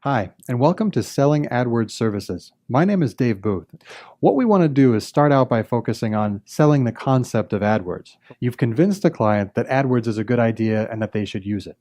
Hi, and welcome to Selling AdWords Services. My name is Dave Booth. What we want to do is start out by focusing on selling the concept of AdWords. You've convinced a client that AdWords is a good idea and that they should use it.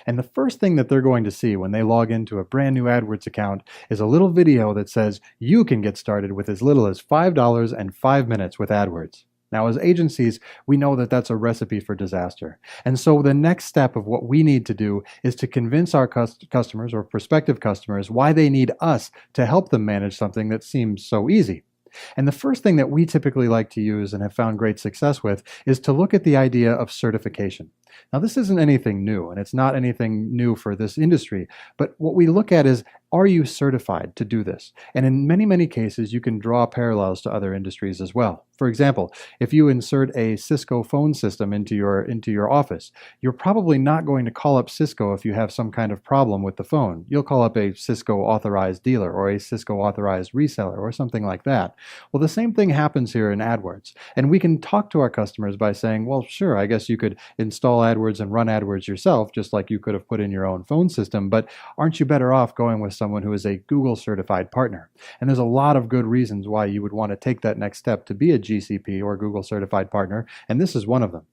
And the first thing that they're going to see when they log into a brand new AdWords account is a little video that says you can get started with as little as $5 and 5 minutes with AdWords. Now, as agencies, we know that that's a recipe for disaster. And so the next step of what we need to do is to convince our customers or prospective customers why they need us to help them manage something that seems so easy. And the first thing that we typically like to use and have found great success with is to look at the idea of certification. Now, this isn't anything new, and it's not anything new for this industry, but what we look at is, are you certified to do this? And in many, many cases, you can draw parallels to other industries as well. For example, if you insert a Cisco phone system into your office, you're probably not going to call up Cisco if you have some kind of problem with the phone. You'll call up a Cisco authorized dealer or a Cisco authorized reseller or something like that. Well, the same thing happens here in AdWords. And we can talk to our customers by saying, well, sure, I guess you could install AdWords and run AdWords yourself, just like you could have put in your own phone system, but aren't you better off going with someone who is a Google certified partner? And there's a lot of good reasons why you would want to take that next step to be a GCP or Google certified partner, and this is one of them.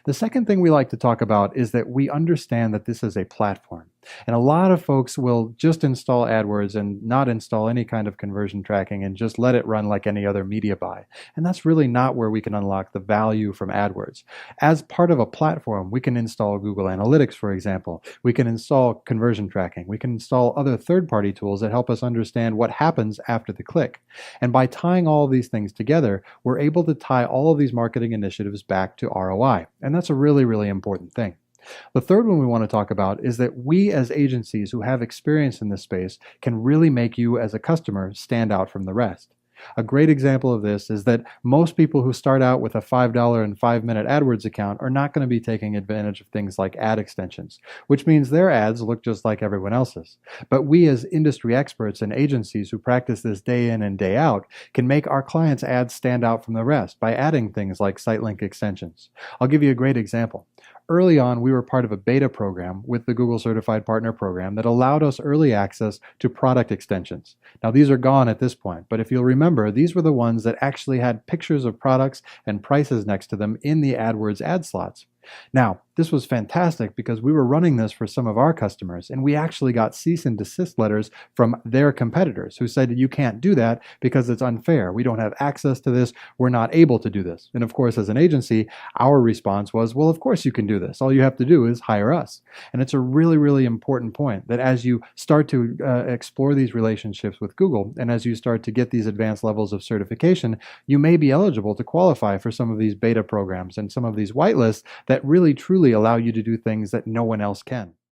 The second thing we like to talk about is that we understand that this is a platform. And a lot of folks will just install AdWords and not install any kind of conversion tracking and just let it run like any other media buy. And that's really not where we can unlock the value from AdWords. As part of a platform, we can install Google Analytics, for example. We can install conversion tracking. We can install other third-party tools that help us understand what happens after the click. And by tying all of these things together, we're able to tie all of these marketing initiatives back to ROI. And that's a really, really important thing. The third one we want to talk about is that we as agencies who have experience in this space can really make you as a customer stand out from the rest. A great example of this is that most people who start out with a $5 and 5 minute AdWords account are not going to be taking advantage of things like ad extensions, which means their ads look just like everyone else's. But we as industry experts and agencies who practice this day in and day out can make our clients' ads stand out from the rest by adding things like site link extensions. I'll give you a great example. Early on, we were part of a beta program with the Google Certified Partner Program that allowed us early access to product extensions. Now, these are gone at this point, but if you'll remember, these were the ones that actually had pictures of products and prices next to them in the AdWords ad slots. Now, this was fantastic because we were running this for some of our customers, and we actually got cease and desist letters from their competitors who said, you can't do that because it's unfair. We don't have access to this. We're not able to do this. And of course, as an agency, our response was, well, of course you can do this. All you have to do is hire us. And it's a really, really important point that as you start to explore these relationships with Google, and as you start to get these advanced levels of certification, you may be eligible to qualify for some of these beta programs and some of these whitelists that really truly allow you to do things that no one else can.